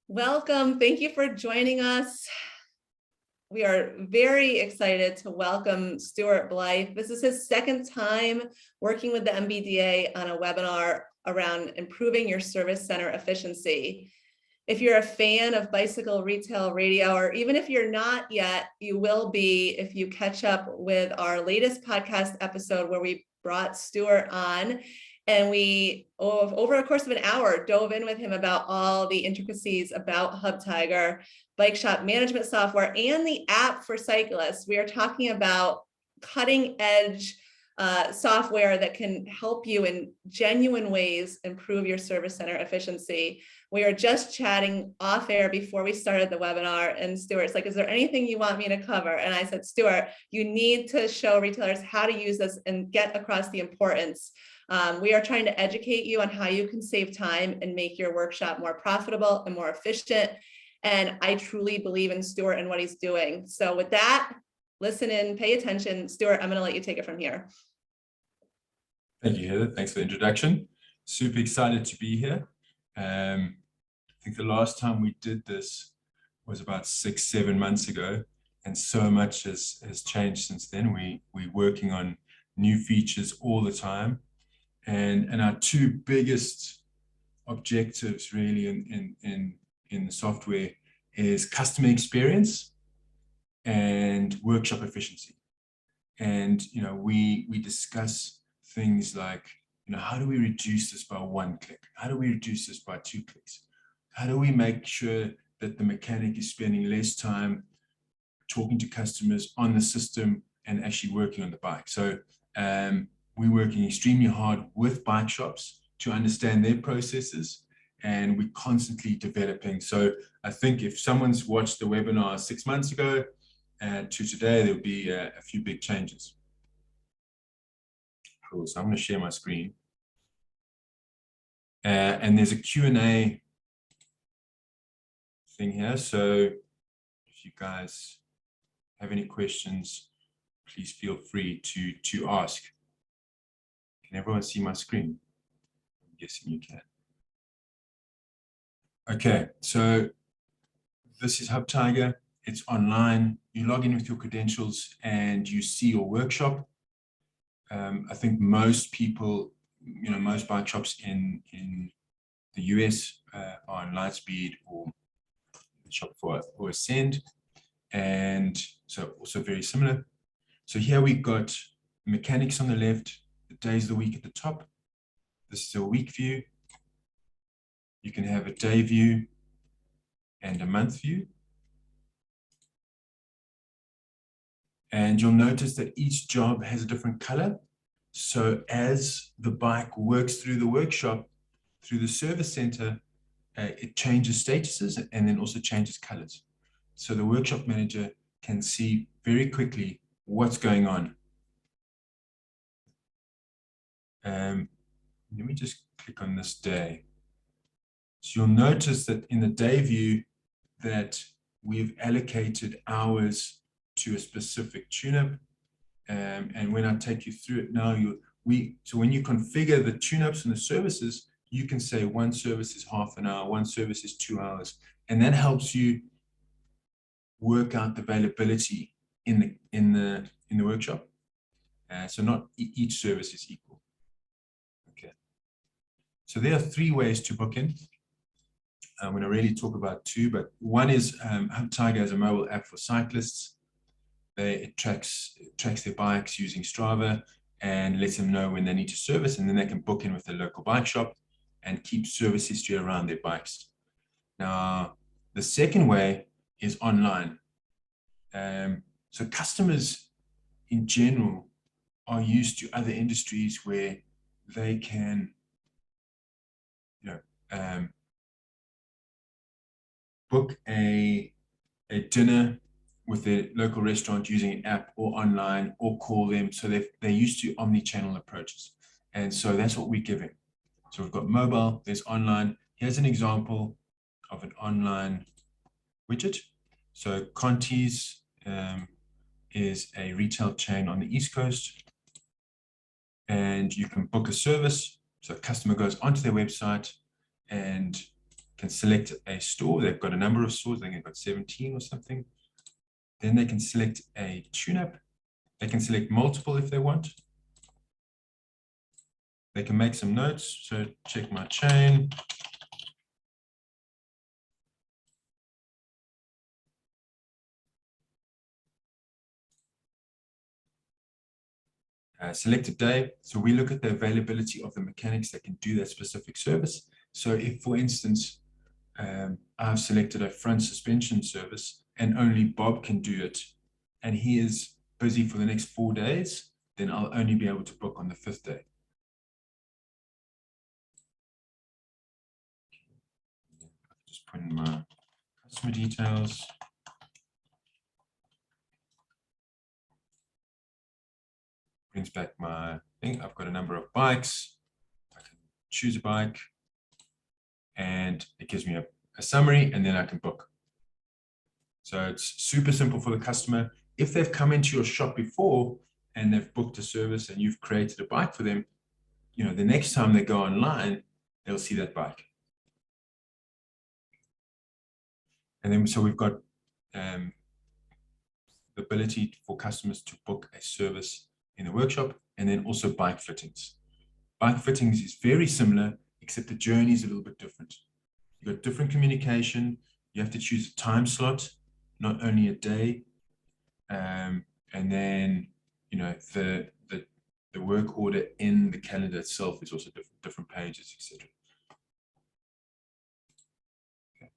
Welcome. Thank you for joining us. We are very excited to welcome Stuart Blyth. This is his second time working with the MBDA on a webinar around improving your service center efficiency. If you're a fan of Bicycle Retail Radio, or even if you're not yet, you will be if you catch up with our latest podcast episode where we brought Stuart on. And we, over a course of an hour, dove in with him about all the intricacies about Hubtiger, bike shop management software, and the app for cyclists. We are talking about cutting edge software that can help you in genuine ways improve your service center efficiency. We were just chatting off air before we started the webinar, and Stuart's like, is there anything you want me to cover? And I said, Stuart, you need to show retailers how to use this and get across the importance. We are trying to educate you on how you can save time and make your workshop more profitable and more efficient. And I truly believe in Stuart and what he's doing. So with that, listen in, pay attention. Stuart, I'm going to let you take it from here. Thank you, Heather. Thanks for the introduction. Super excited to be here. I think the last time we did this was about 6-7 months ago, and so much has changed since then. We're working on new features all the time. And our two biggest objectives really in the software is customer experience and workshop efficiency. And we discuss things like, how do we reduce this by 1 click? How do we reduce this by 2 clicks? How do we make sure that the mechanic is spending less time talking to customers on the system and actually working on the bike? So we're working extremely hard with bike shops to understand their processes, and we're constantly developing. So I think if someone's watched the webinar 6 months ago to today, there'll be a few big changes. Cool. So I'm going to share my screen. And there's a Q&A thing here. So if you guys have any questions, please feel free to ask. Can everyone see my screen? I'm guessing you can. Okay, so this is Hubtiger. It's online. You log in with your credentials and you see your workshop. I think most people, most bike shops in the US are on Lightspeed or Shopify or Ascend, and so also very similar. So here we've got mechanics on the left, the days of the week at the top. This is a week view. You can have a day view and a month view. And you'll notice that each job has a different color. So as the bike works through the workshop, through the service center, it changes statuses and then also changes colors. So the workshop manager can see very quickly what's going on. Let me just click on this day. So you'll notice that in the day view that we've allocated hours to a specific tune-up. And when I take you through it now, so when you configure the tune-ups and the services, you can say one service is half an hour, one service is 2 hours, and that helps you work out the availability in the workshop. So not each service is equal. Okay. So there are 3 ways to book in. I'm going to really talk about 2, but one is Hubtiger as a mobile app for cyclists. It tracks their bikes using Strava and lets them know when they need to service, and then they can book in with their local bike shop and keep service history around their bikes. Now, the second way is online. So customers in general are used to other industries where they can, book a dinner with their local restaurant using an app or online or call them. So they're used to omni-channel approaches. And so that's what we're giving. So we've got mobile, there's online. Here's an example of an online widget. So Conti's is a retail chain on the East Coast. And you can book a service. So a customer goes onto their website and can select a store. They've got a number of stores. I think they've got 17 or something. Then they can select a tune-up. They can select multiple if they want. They can make some notes. So check my chain. Select a day. So we look at the availability of the mechanics that can do that specific service. So if, for instance, I've selected a front suspension service and only Bob can do it, and he is busy for the next 4 days, then I'll only be able to book on the 5th day. Just put in my customer details. Brings back my thing. I've got a number of bikes. I can choose a bike and it gives me a summary, and then I can book. So it's super simple for the customer. If they've come into your shop before and they've booked a service and you've created a bike for them, you know, the next time they go online, they'll see that bike. And then so we've got the ability for customers to book a service in the workshop, and then also bike fittings. Bike fittings is very similar, except the journey is a little bit different. You've got different communication. You have to choose a time slot, not only a day. And then, you know, the work order in the calendar itself is also different pages, etc. Okay.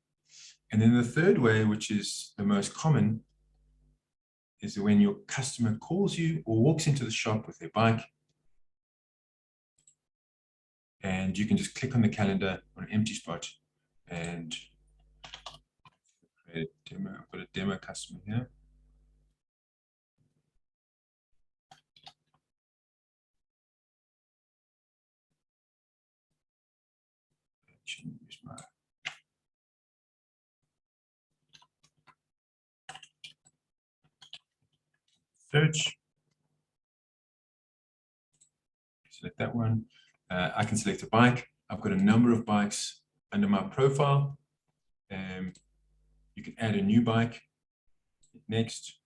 And then the third way, which is the most common, is when your customer calls you or walks into the shop with their bike, and you can just click on the calendar on an empty spot and create a demo. I've got a demo customer here. Shouldn't use my search. Select that one. I can select a bike. I've got a number of bikes under my profile. You can add a new bike. Next.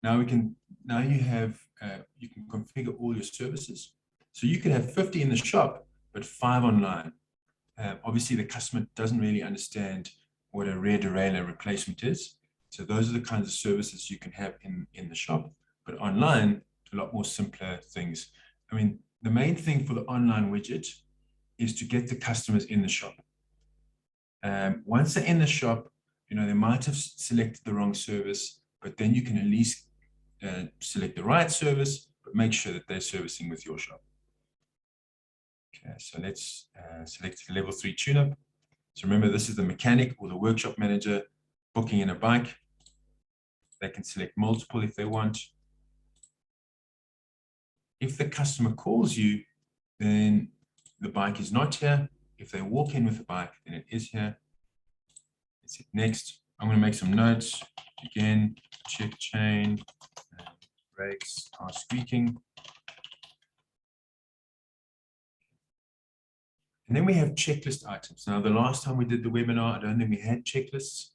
Now you can configure all your services. So you could have 50 in the shop, but 5 online. Obviously, the customer doesn't really understand what a rear derailleur replacement is. So those are the kinds of services you can have in the shop. But online, a lot more simpler things. I mean, the main thing for the online widget is to get the customers in the shop. Once they're in the shop, you know, they might have selected the wrong service, but then you can at least select the right service, but make sure that they're servicing with your shop. Okay, so let's select the level 3 tune-up. So remember, this is the mechanic or the workshop manager booking in a bike. They can select multiple if they want. If the customer calls you, then the bike is not here. If they walk in with the bike, then it is here. Let's hit next. I'm going to make some notes. Again, check chain, brakes are squeaking. And then we have checklist items. Now, the last time we did the webinar, I don't think we had checklists.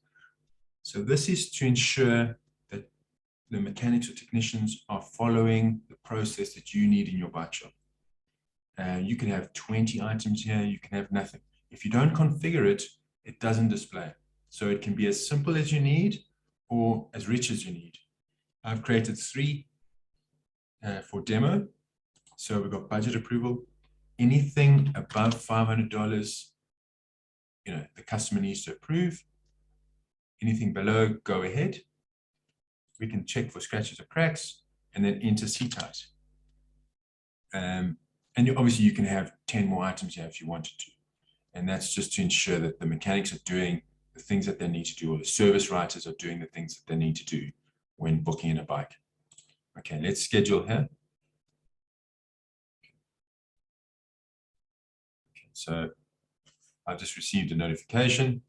So this is to ensure that the mechanics or technicians are following the process that you need in your bike shop. You can have 20 items here, you can have nothing. If you don't configure it, it doesn't display. So it can be as simple as you need or as rich as you need. I've created 3 for demo. So we've got budget approval. Anything above $500, you know, the customer needs to approve. Anything below, go ahead. We can check for scratches or cracks and then enter seat height. And obviously you can have 10 more items here if you wanted to. And that's just to ensure that the mechanics are doing the things that they need to do, or the service writers are doing the things that they need to do when booking in a bike. Okay, let's schedule here. Okay, so I've just received a notification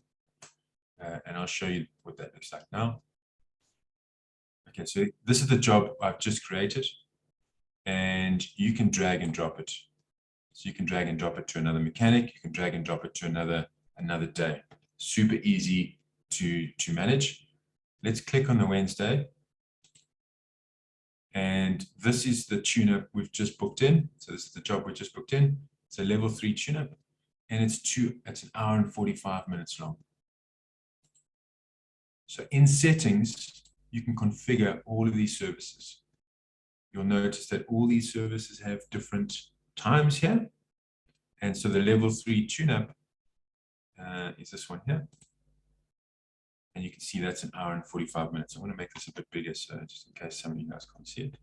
and I'll show you what that looks like now. Okay, so this is the job I've just created, and you can drag and drop it. So you can drag and drop it to another mechanic, you can drag and drop it to another another day. Super easy to manage. Let's click on the Wednesday. And this is the tune-up we've just booked in. So this is the job we just booked in. It's a level 3 tune-up, and it's an hour and 45 minutes long. So in settings, you can configure all of these services. You'll notice that all these services have different times here. And so the level 3 tune-up is this one here. And you can see that's an hour and 45 minutes. I want to make this a bit bigger, so just in case some of you guys can't see it.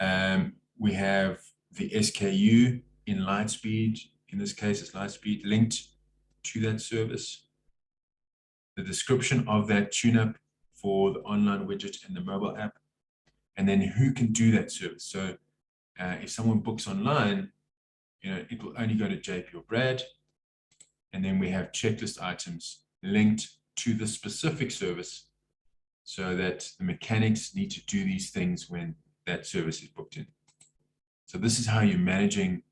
Okay. We have the SKU in Lightspeed. In this case, it's Lightspeed linked to that service. The description of that tune-up for the online widget and the mobile app, and then who can do that service. So if someone books online, it will only go to JP or Brad. And then we have checklist items linked to the specific service so that the mechanics need to do these things when that service is booked in. So this is how you're managing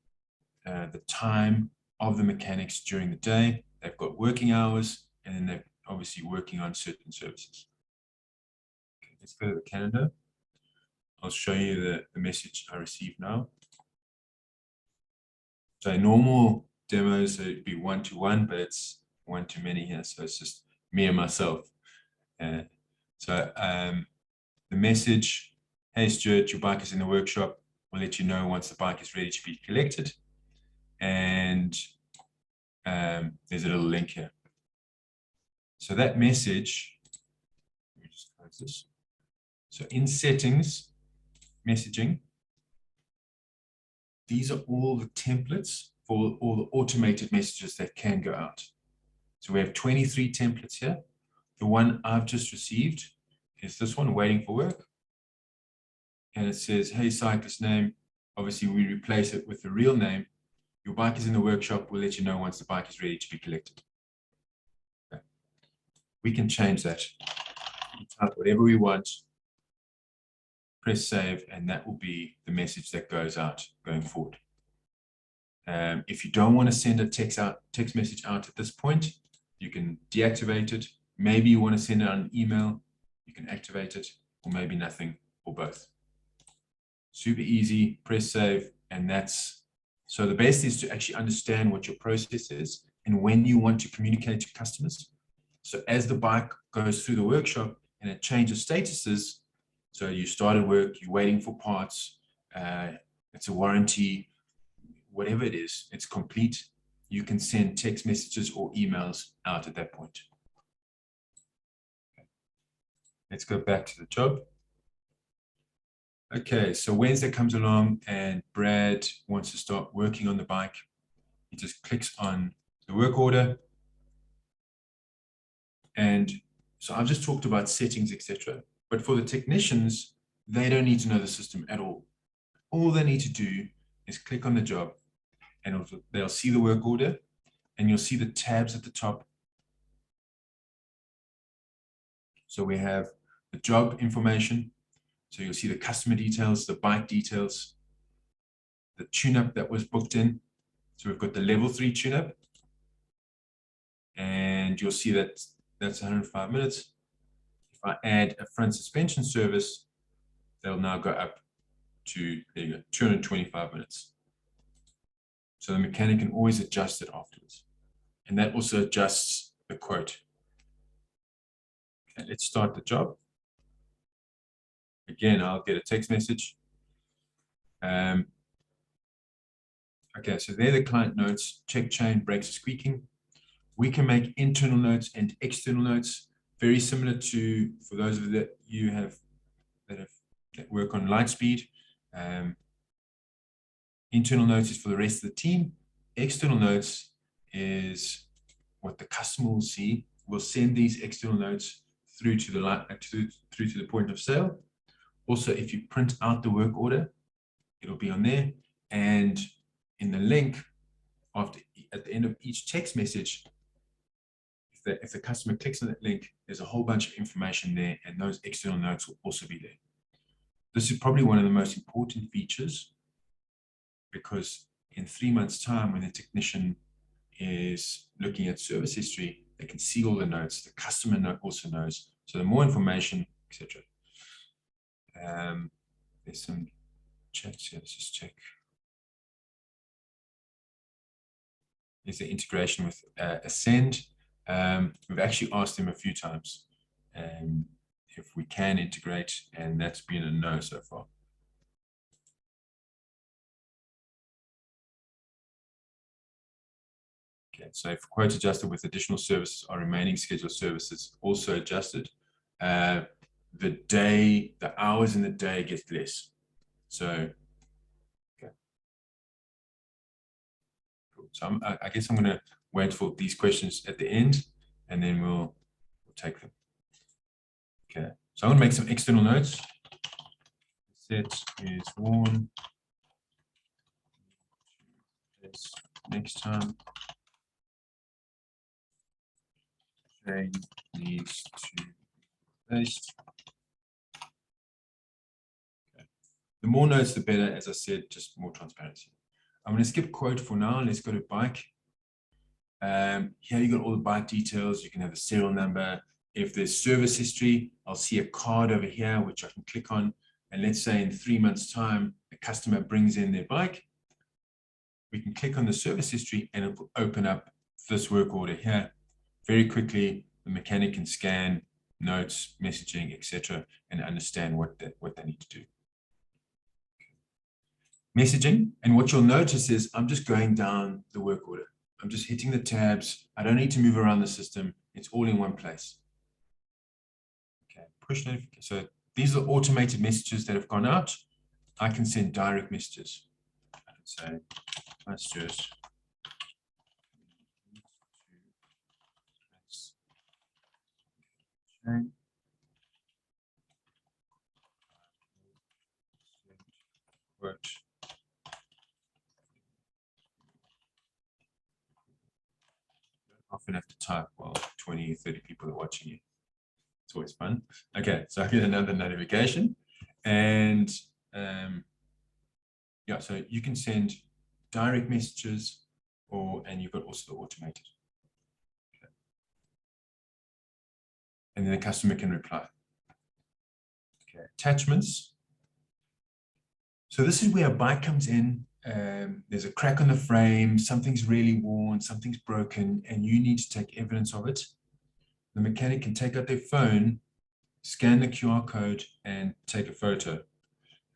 the time of the mechanics during the day. They've got working hours, and then they're obviously working on certain services. Okay, let's go to the calendar. I'll show you the message I received now. So normal demos, so it'd be 1-to-1, but it's 1-to-many here. So it's just me and myself. So the message, hey Stuart, your bike is in the workshop. We'll let you know once the bike is ready to be collected. And there's a little link here. So that message, let me just close this. So in settings, messaging, these are all the templates for all the automated messages that can go out. So we have 23 templates here. The one I've just received is this one, waiting for work. And it says, hey, cyclist name. Obviously, we replace it with the real name. Your bike is in the workshop. We'll let you know once the bike is ready to be collected. Okay. We can change that. We type whatever we want. Press save, and that will be the message that goes out going forward. If you don't want to send a text message out at this point, you can deactivate it. Maybe you want to send it on an email, you can activate it, or maybe nothing, or both. Super easy, press save, and that's, so the best is to actually understand what your process is and when you want to communicate to customers. So as the bike goes through the workshop and it changes statuses, so you started work, you're waiting for parts, it's a warranty, whatever it is, it's complete, you can send text messages or emails out at that point. Okay. Let's go back to the job. Okay, so Wednesday comes along and Brad wants to start working on the bike. He just clicks on the work order. And so I've just talked about settings, etc. But for the technicians, they don't need to know the system at all. All they need to do is click on the job, and they'll see the work order, and you'll see the tabs at the top. So we have the job information. So you'll see the customer details, the bike details, the tune-up that was booked in. So we've got the level 3 tune-up, and you'll see that that's 105 minutes. If I add a front suspension service, they'll now go up to, there you go, 225 minutes. So the mechanic can always adjust it afterwards. And that also adjusts the quote. Okay, let's start the job. Again, I'll get a text message. Okay, so there are the client notes, check chain, brakes are squeaking. We can make internal notes and external notes, very similar to, for those of that you have that work on Lightspeed. Internal notes is for the rest of the team. External notes is what the customer will see. We'll send these external notes through to the point of sale. Also, if you print out the work order, it'll be on there. And in the link, at the end of each text message, if the customer clicks on that link, there's a whole bunch of information there, and those external notes will also be there. This is probably one of the most important features, because in 3 months' time, when the technician is looking at service history, they can see all the notes. The customer also knows. So the more information, etc. There's some checks here. Let's just check. Is the integration with Ascend. We've actually asked them a few times if we can integrate, and that's been a no so far. Okay, so if quote adjusted with additional services or remaining scheduled services also adjusted, the hours in the day get less. So, okay. Cool. So I guess I'm going to wait for these questions at the end, and then we'll take them. Okay, so I'm going to make some external notes. Set is worn. Next time. They needs to paste. Okay. The more notes, the better. As I said, just more transparency. I'm going to skip quote for now. Let's go to bike. Here you got all the bike details. You can have the serial number. If there's service history, I'll see a card over here, which I can click on. And let's say in 3 months' time, a customer brings in their bike. We can click on the service history and it will open up this work order here. Very quickly, the mechanic can scan notes, messaging, etc., and understand what they need to do. Messaging, and what you'll notice is I'm just going down the work order. I'm just hitting the tabs. I don't need to move around the system. It's all in one place. Okay, push notification. So these are automated messages that have gone out. I can send direct messages. I can say, hi Stuart. Quote. Often have to type while 20, 30 people are watching you. It's always fun. Okay, so I get another notification, and yeah, so you can send direct messages, and you've got also the automated. Okay. And then the customer can reply. Okay, attachments. So this is where a bike comes in. There's a crack on the frame, something's really worn, something's broken, and you need to take evidence of it. The mechanic can take out their phone, scan the QR code, and take a photo.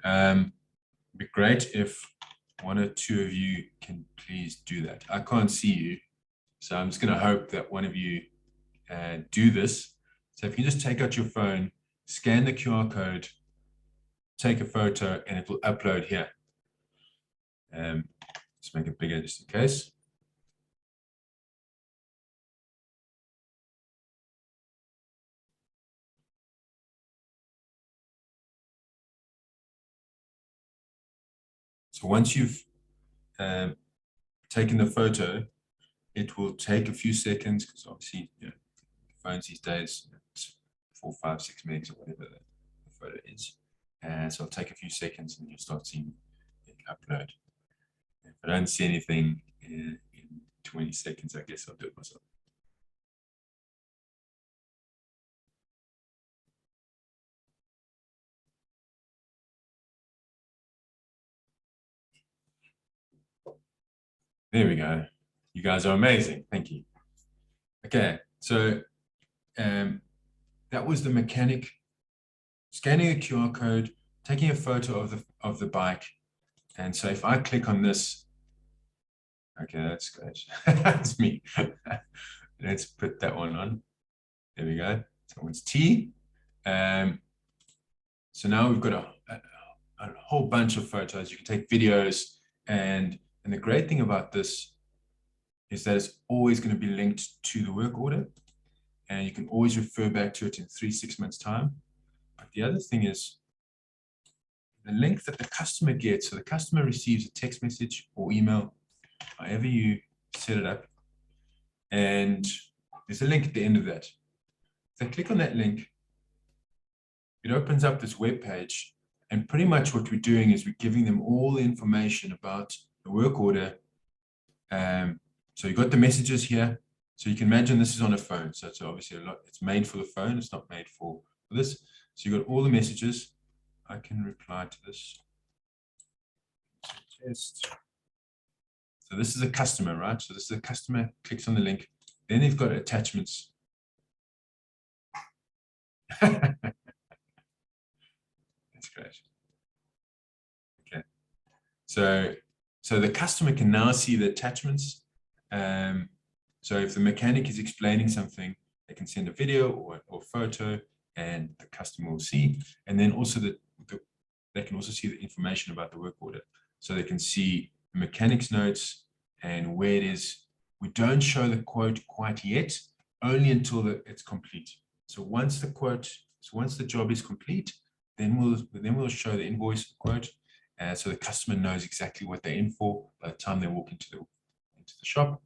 It'd be great if one or two of you can please do that. I can't see you, so I'm just going to hope that one of you do this. So if you just take out your phone, scan the QR code, take a photo, and it will upload here. Let's make it bigger just in case. So once you've taken the photo, it will take a few seconds, because obviously, you know, phones these days, it's 4, 5, 6 megs or whatever the photo is. And so it'll take a few seconds and you'll start seeing it upload. If I don't see anything in 20 seconds, I guess I'll do it myself. There we go. You guys are amazing. Thank you. Okay, so that was the mechanic scanning a QR code, taking a photo of the bike. And so if I click on this, okay, that's great. That's me. Let's put that one on. There we go. So it's T. So now we've got a whole bunch of photos. You can take videos, and the great thing about this is that it's always going to be linked to the work order, and you can always refer back to it in 3, 6 months' time. But the other thing is the link that the customer gets. So the customer receives a text message or email, however you set it up, and there's a link at the end of that. If they click on that link, it opens up this web page, and pretty much what we're doing is we're giving them all the information about the work order. So So you've got the messages here. So you can imagine this is on a phone. So it's obviously it's made for the phone. It's not made for this. So you've got all the messages. I can reply to this. Test. So this is a customer, right? So this is a customer, clicks on the link. Then they've got attachments. That's great. Okay. So the customer can now see the attachments. So if the mechanic is explaining something, they can send a video or photo, and the customer will see. And then also they can also see the information about the work order. So they can see the mechanic's notes and where it is. We don't show the quote quite yet, only until it's complete. So once the job is complete, then we'll show the invoice quote, so the customer knows exactly what they're in for by the time they walk into the shop.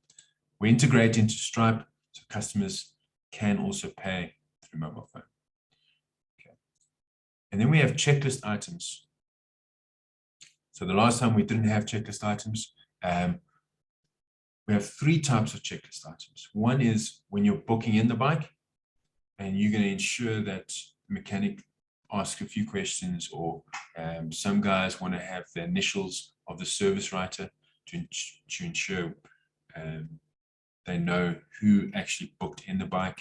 We integrate into Stripe, so customers can also pay through mobile phone. Okay. And then we have checklist items. So the last time we didn't have checklist items. We have 3 types of checklist items. One is when you're booking in the bike, and you're going to ensure that the mechanic asks a few questions, or some guys want to have the initials of the service writer to ensure they know who actually booked in the bike.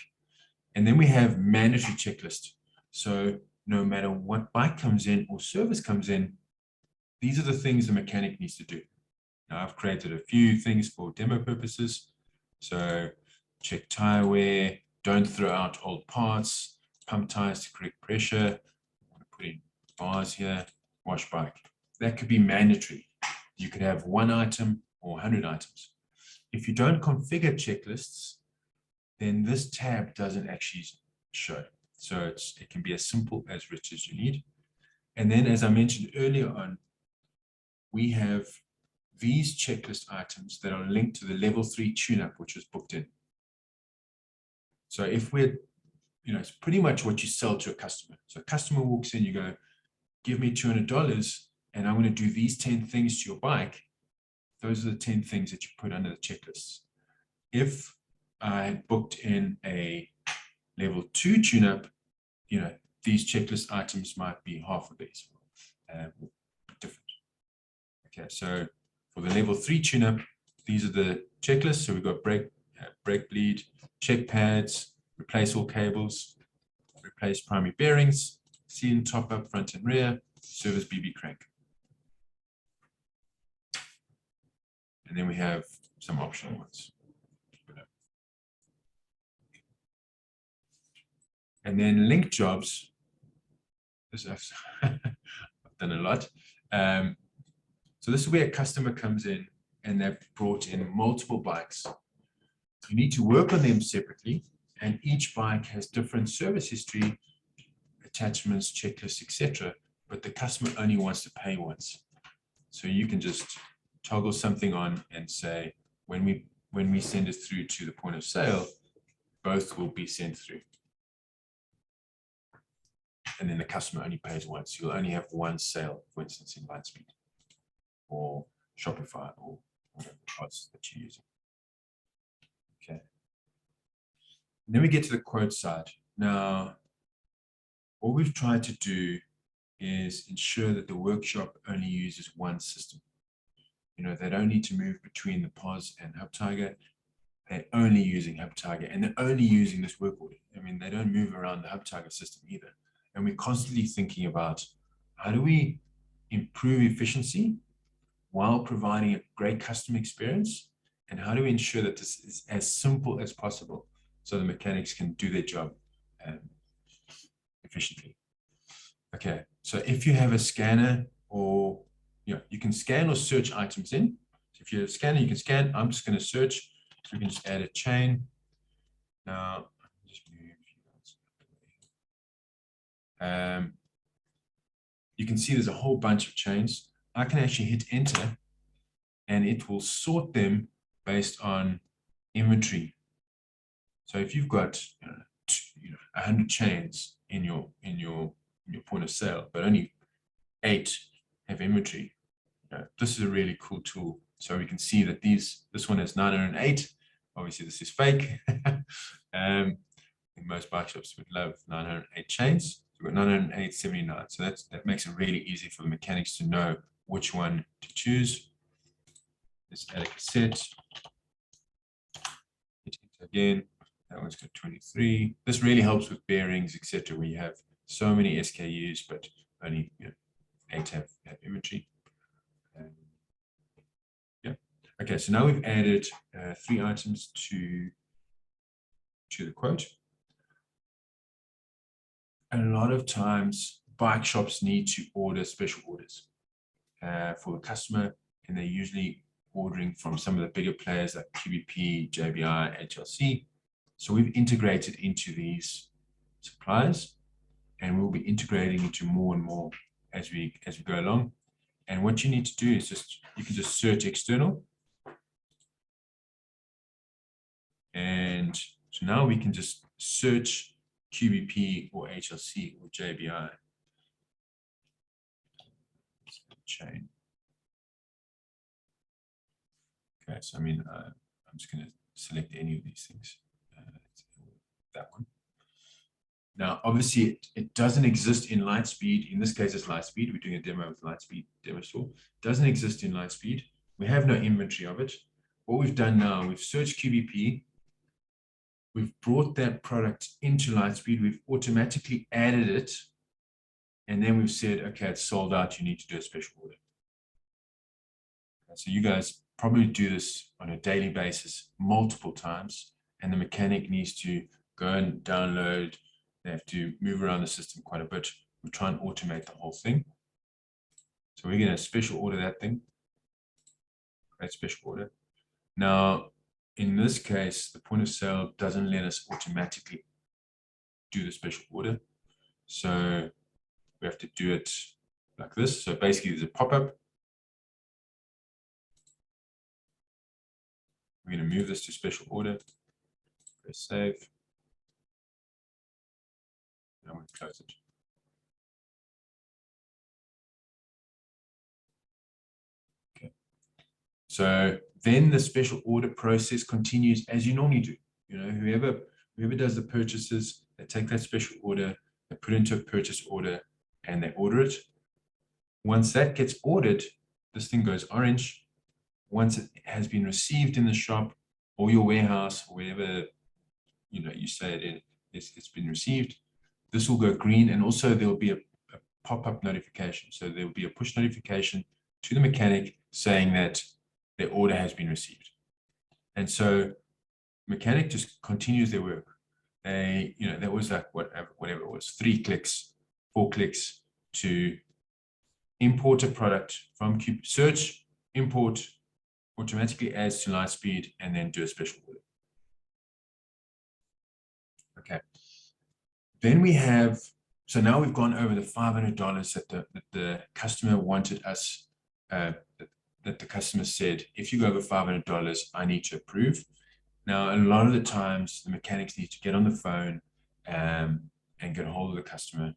And then we have mandatory checklist. So no matter what bike comes in or service comes in, these are the things the mechanic needs to do. Now I've created a few things for demo purposes. So check tire wear, don't throw out old parts, pump tires to correct pressure, put in bars here, wash bike. That could be mandatory. You could have 1 item or 100 items. If you don't configure checklists, then this tab doesn't actually show. So it can be as simple as rich as you need. And then, as I mentioned earlier on, we have these checklist items that are linked to the level 3 tune-up, which was booked in. So if we're, it's pretty much what you sell to a customer. So a customer walks in, you go, give me $200 and I'm going to do these 10 things to your bike. Those are the 10 things that you put under the checklists. If I had booked in a level 2 tune-up, these checklist items might be half of these, different. Okay, so for the level 3 tune-up, these are the checklists. So we've got brake bleed, check pads, replace all cables, replace primary bearings, sealant top up front and rear, service BB crank. And then we have some optional ones. And then link jobs. This I've done a lot. So this is where a customer comes in and they've brought in multiple bikes. You need to work on them separately, and each bike has different service history, attachments, checklists, etc. But the customer only wants to pay once. So you can just toggle something on and say, when we send it through to the point of sale, both will be sent through. And then the customer only pays once. You'll only have one sale, for instance, in Lightspeed or Shopify or whatever parts that you're using. Okay. And then we get to the quote side. Now, what we've tried to do is ensure that the workshop only uses one system. They don't need to move between the POS and Hubtiger. They're only using Hubtiger, and they're only using this work order. They don't move around the Hubtiger system either. And we're constantly thinking about how do we improve efficiency while providing a great customer experience, and how do we ensure that this is as simple as possible so the mechanics can do their job efficiently. Okay, so if you have a scanner, or you can scan or search items in. So if you have a scanner, you can scan. I'm just going to search. So we can just add a chain. Now, just move you can see there's a whole bunch of chains. I can actually hit enter, and it will sort them based on inventory. So if you've got 100 chains in your point of sale, but only 8 have inventory, this is a really cool tool So we can see that this one has 908. Obviously, this is fake. Most bike shops would love 908 chains. So we've got 908.79. So that makes it really easy for the mechanics to know which one to choose. Let's add a cassette. Hit enter again. That one's got 23. This really helps with bearings, etc., where you have so many SKUs, but only 8 have inventory. Yeah. Okay, so now we've added 3 items to the quote. And a lot of times, bike shops need to order special orders for the customer, and they're usually ordering from some of the bigger players like QBP, JBI, HLC. So we've integrated into these suppliers, and we'll be integrating into more and more as we go along. And what you need to do is you can just search external. And so now we can just search QBP or HLC or JBI. Chain. Okay, so I'm just going to select any of these things. That one. Now, obviously, it doesn't exist in Lightspeed. In this case, it's Lightspeed. We're doing a demo with Lightspeed demo store. It doesn't exist in Lightspeed. We have no inventory of it. What we've done now, we've searched QBP. We've brought that product into Lightspeed. We've automatically added it. And then we've said, okay, it's sold out. You need to do a special order. Okay, so you guys probably do this on a daily basis, multiple times. And the mechanic needs to go and download. They have to move around the system quite a bit. We try and automate the whole thing. So we're going to special order that thing. Create special order. Now, in this case, the point of sale doesn't let us automatically do the special order. So we have to do it like this. So basically, there's a pop-up. We're going to move this to special order. Press save. And I'm going to close it. Okay. So then the special order process continues as you normally do. You know, whoever does the purchases, they take that special order, they put it into a purchase order, and they order it. Once that gets ordered, this thing goes orange. Once it has been received in the shop or your warehouse, or wherever you say it's been received, this will go green, and also there will be a pop-up notification. So there will be a push notification to the mechanic saying that their order has been received. And so mechanic just continues their work. That was like whatever it was, 3 clicks, 4 clicks to import a product from search, import, automatically adds to Lightspeed, and then do a special order. Okay. Then we have, so now we've gone over the $500 that the customer wanted us, that the customer said, if you go over $500, I need to approve. Now, a lot of the times, the mechanics need to get on the phone and get a hold of the customer.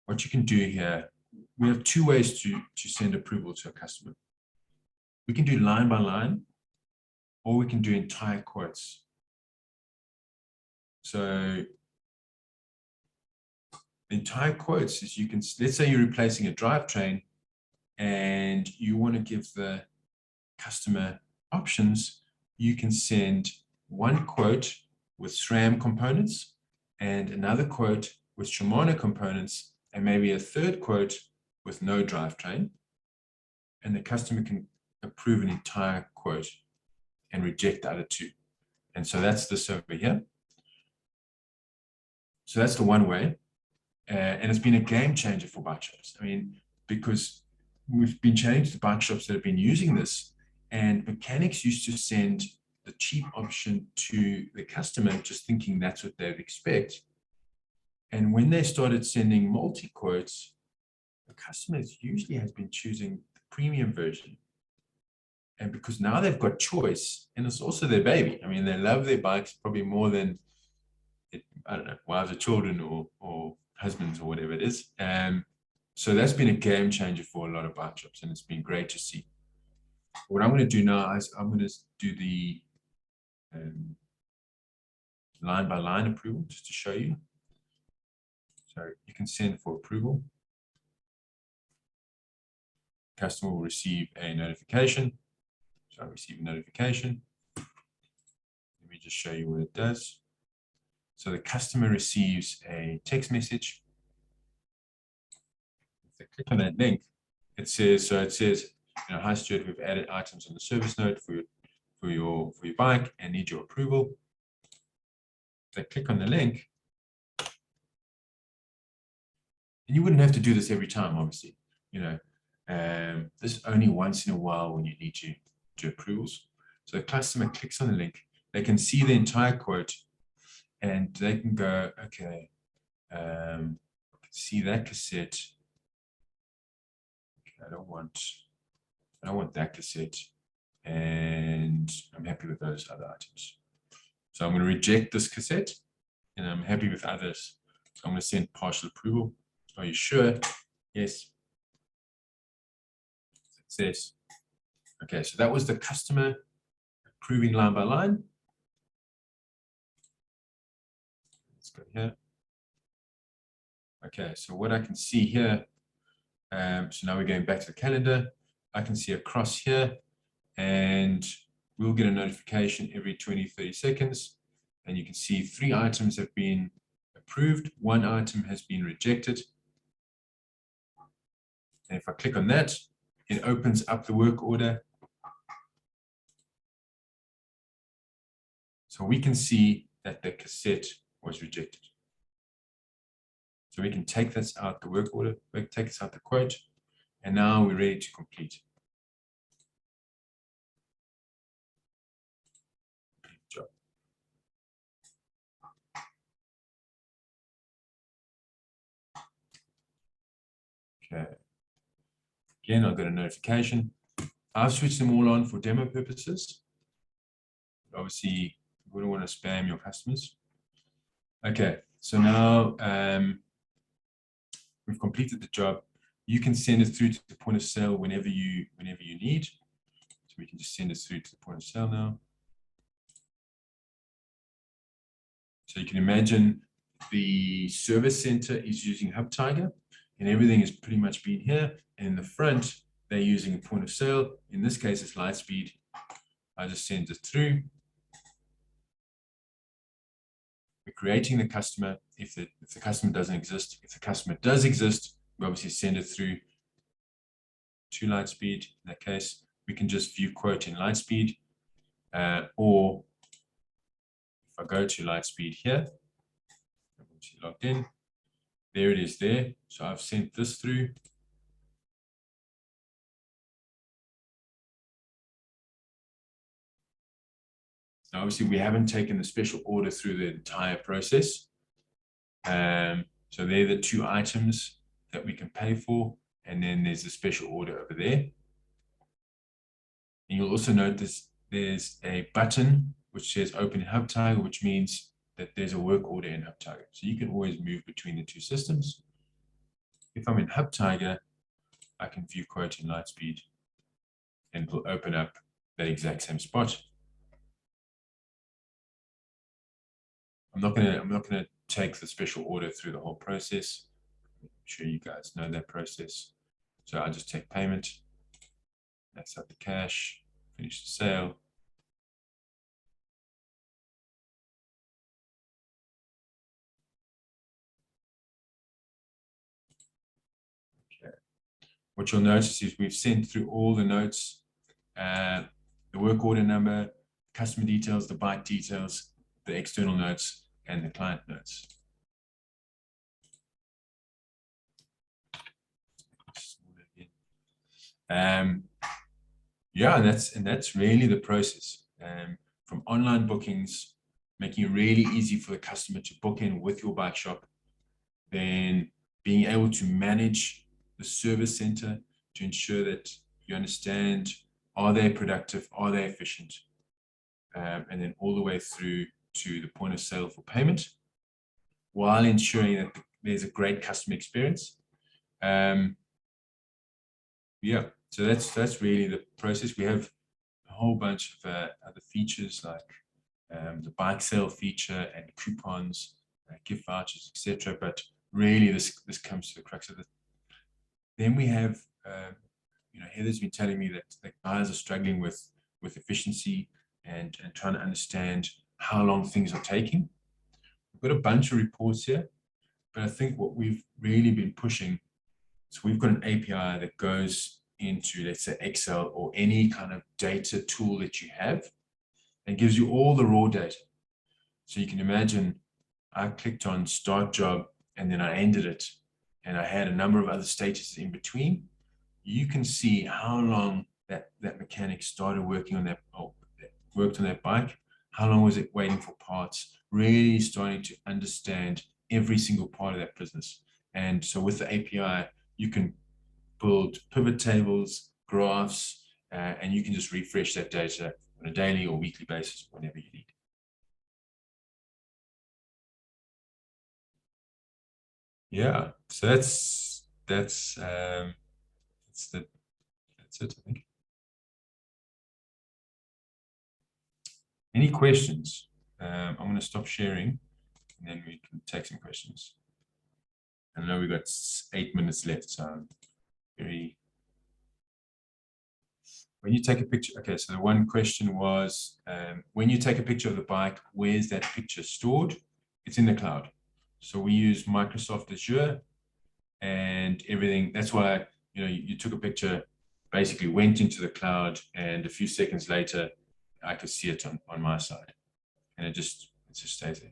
What you can do here, we have 2 ways to send approval to a customer. We can do line by line, or we can do entire quotes. So entire quotes is let's say you're replacing a drivetrain and you want to give the customer options. You can send 1 quote with SRAM components and another quote with Shimano components, and maybe a 3rd quote with no drivetrain. And the customer can approve an entire quote and reject the other 2. And so that's this over here. So that's the one way. And it's been a game changer for bike shops. I mean, because we've been chatting to the bike shops that have been using this, and mechanics used to send the cheap option to the customer, just thinking that's what they would expect. And when they started sending multi-quotes, the customers usually has been choosing the premium version. And because now they've got choice, and it's also their baby. I mean, they love their bikes probably more than, I don't know, wives or children or husbands or whatever it is. So that's been a game changer for a lot of bike shops, and it's been great to see. What I'm going to do now is I'm going to do the line by line approval just to show you. So you can send for approval. Customer will receive a notification. So I receive a notification. Let me just show you what it does. So the customer receives a text message. If they click on that link, it says, you know, hi Stuart, we've added items on the service note for your bike and need your approval. If they click on the link, and you wouldn't have to do this every time, obviously, you know, this is only once in a while when you need to do approvals. So the customer clicks on the link, they can see the entire quote, and they can go, okay, I can see that cassette. Okay, I don't want that cassette, and I'm happy with those other items. So I'm going to reject this cassette, and I'm happy with others. So I'm going to send partial approval. Are you sure? Yes. Success. Okay, so that was the customer approving line by line. Let's go here. Okay, so what I can see here, so now we're going back to the calendar. I can see a cross here, and we'll get a notification every 20-30 seconds. And you can see 3 items have been approved, 1 item has been rejected. And if I click on that, it opens up the work order. So we can see that the cassette was rejected. So we can take this out the work order, we can take this out the quote, and now we're ready to complete. Good job. Okay. Again, I'll get a notification. I've switched them all on for demo purposes. Obviously, you wouldn't want to spam your customers. Okay, so now we've completed the job. You can send it through to the point of sale whenever you need. So we can just send it through to the point of sale now. So you can imagine the service center is using Hubtiger, and everything is pretty much been here. And in the front, they're using a point of sale. In this case, it's Lightspeed. I just send it through. We're creating the customer if the customer doesn't exist. If the customer does exist, we obviously send it through to Lightspeed. In that case, we can just view quote in Lightspeed, or if I go to Lightspeed here, logged in, there it is there. So I've sent this through. Now, obviously, we haven't taken the special order through the entire process. So they're the 2 items that we can pay for, and then there's a special order over there. And you'll also notice there's a button which says Open in Hubtiger, which means that there's a work order in Hubtiger. So you can always move between the 2 systems. If I'm in Hubtiger, I can view quote in Lightspeed, and it will open up that exact same spot. I'm not gonna take the special order through the whole process. I'm sure you guys know that process. So I'll just take payment. That's up the cash, finish the sale. Okay. What you'll notice is we've sent through all the notes, the work order number, customer details, the bike details, the external notes, and the client notes. Yeah, and that's really the process. From online bookings, making it really easy for the customer to book in with your bike shop, then being able to manage the service center to ensure that you understand, are they productive, are they efficient, and then all the way through to the point of sale for payment, while ensuring that there's a great customer experience. Yeah, so that's really the process. We have a whole bunch of other features like the bike sale feature and coupons, gift vouchers, etc. But really, this comes to the crux of it. Then we have, Heather's been telling me that guys are struggling with efficiency and trying to understand how long things are taking. We've got a bunch of reports here, but I think what we've really been pushing, so we've got an API that goes into, let's say, Excel or any kind of data tool that you have and gives you all the raw data. So you can imagine I clicked on start job and then I ended it and I had a number of other statuses in between. You can see how long that mechanic started working on worked on that bike, how long was it waiting for parts, really starting to understand every single part of that business. And so with the API, you can build pivot tables, graphs, and you can just refresh that data on a daily or weekly basis whenever you need. Yeah, so that's it, I think. Any questions? I'm going to stop sharing and then we can take some questions. I know we've got 8 minutes left, so when you take a picture, okay, so the one question was, when you take a picture of the bike, where's that picture stored? It's in the cloud. So we use Microsoft Azure and everything. That's why, you took a picture, basically went into the cloud, and a few seconds later, I could see it on my side. And it just stays there.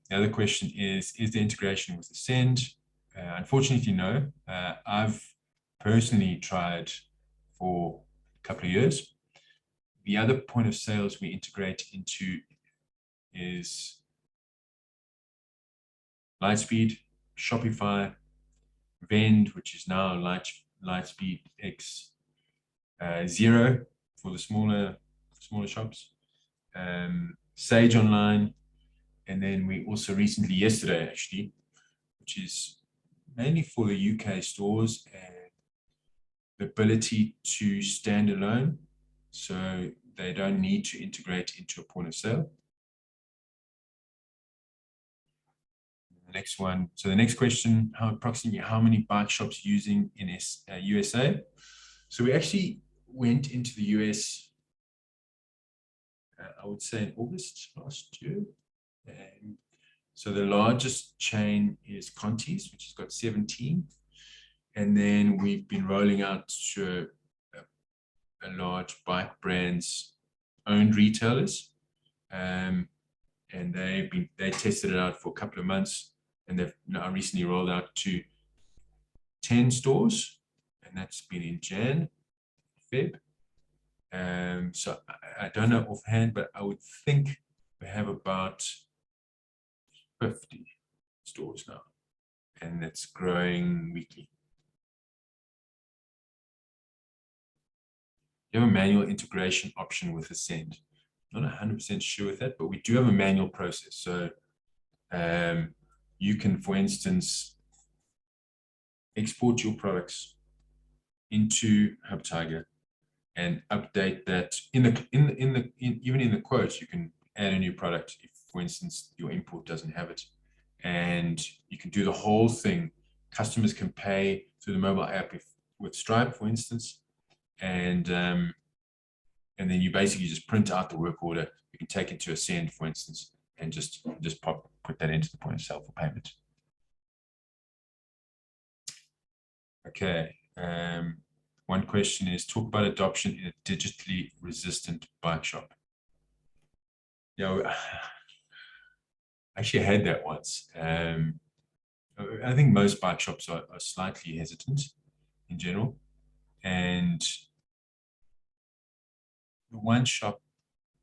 The other question is the integration with Ascend? Unfortunately, no. I've personally tried for a couple of years. The other point of sales we integrate into is Lightspeed, Shopify, Vend, which is now Lightspeed X Zero for the smaller shops, Sage Online, and then we also recently, yesterday actually, which is mainly for the UK stores, and the ability to stand alone, so they don't need to integrate into a point of sale. The next one, so the next question, approximately how many bike shops using in USA? So we actually went into the US, I would say in August last year. And so the largest chain is Conti's, which has got 17. And then we've been rolling out to a large bike brand's owned retailers. And they tested it out for a couple of months, and they've now recently rolled out to 10 stores, and that's been in Jan, Feb. So I don't know offhand, but I would think we have about 50 stores now, and it's growing weekly. You have a manual integration option with Ascend. I'm not 100% sure with that, but we do have a manual process. So you can, for instance, export your products into Hubtiger and update that even in the quotes. You can add a new product if, for instance, your import doesn't have it, and you can do the whole thing. Customers can pay through the mobile app with Stripe, for instance, and then you basically just print out the work order. You can take it to Ascend, for instance, and just put that into the point of sale for payment. Okay. One question is, talk about adoption in a digitally resistant bike shop. I actually had that once. I think most bike shops are slightly hesitant in general. And the one shop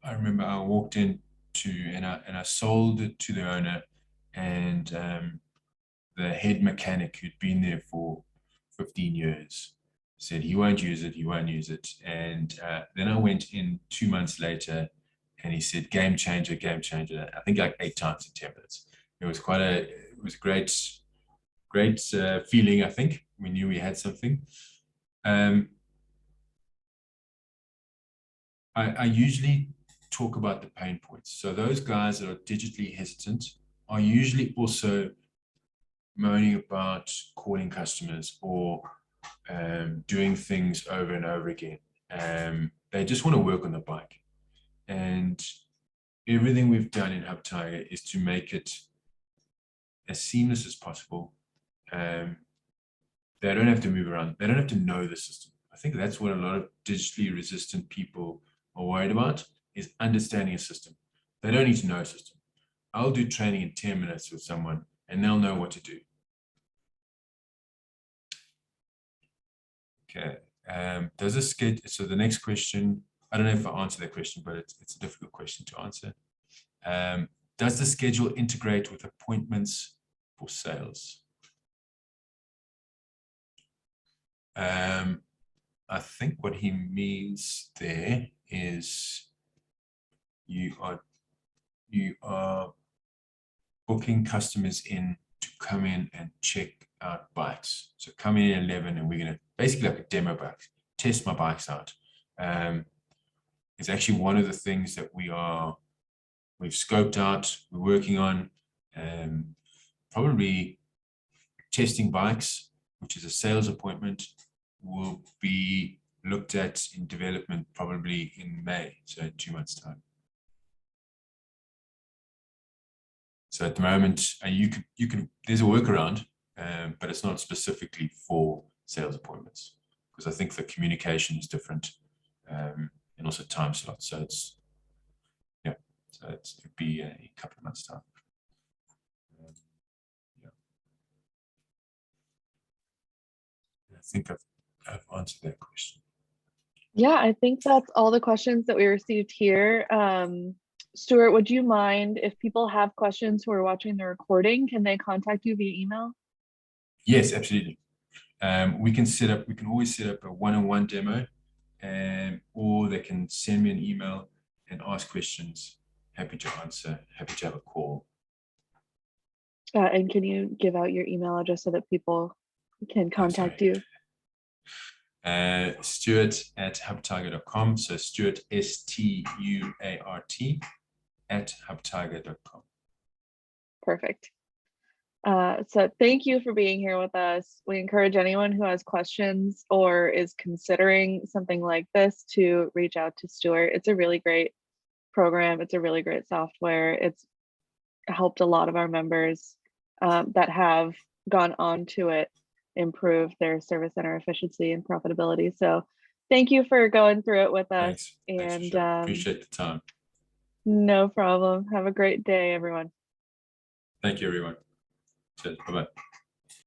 I remember I walked into, and I sold it to the owner, and the head mechanic who'd been there for 15 years said he won't use it, and then I went in 2 months later, and he said game changer, I think like 8 times in 10 minutes. It was a great feeling. I think we knew we had something. I usually talk about the pain points. So those guys that are digitally hesitant are usually also moaning about calling customers or doing things over and over again. They just want to work on the bike. And everything we've done in Hubtiger is to make it as seamless as possible. They don't have to move around. They don't have to know the system. I think that's what a lot of digitally resistant people are worried about, is understanding a system. They don't need to know a system. I'll do training in 10 minutes with someone and they'll know what to do. Okay. Does this get, so the next question, I don't know if I answered that question, but it's a difficult question to answer. Does the schedule integrate with appointments for sales? I think what he means there is you are booking customers in to come in and check out bikes. So come in at 11 and we're going to basically like a demo bike, test my bikes out. It's actually one of the things that we've scoped out, we're working on, probably testing bikes, which is a sales appointment, will be looked at in development probably in May, so in 2 months' time. So at the moment, you can there's a workaround, but it's not specifically for sales appointments because I think the communication is different, and also time slots. So it's it'd be a couple of months' time. I think I've answered that question. Yeah, I think that's all the questions that we received here. Stuart, would you mind if people have questions who are watching the recording, can they contact you via email? Yes, absolutely. We can always set up a one-on-one demo, or they can send me an email and ask questions. Happy to answer, happy to have a call. And can you give out your email address so that people can contact you? Stuart@hubtiger.com. So Stuart, STUART @hubtiger.com. Perfect. So thank you for being here with us. We encourage anyone who has questions or is considering something like this to reach out to Stuart. It's a really great program. It's a really great software. It's helped a lot of our members that have gone on to it improve their service center efficiency and profitability. So thank you for going through it with us. Thanks, and appreciate the time. No problem. Have a great day, everyone. Thank you, everyone. Bye-bye.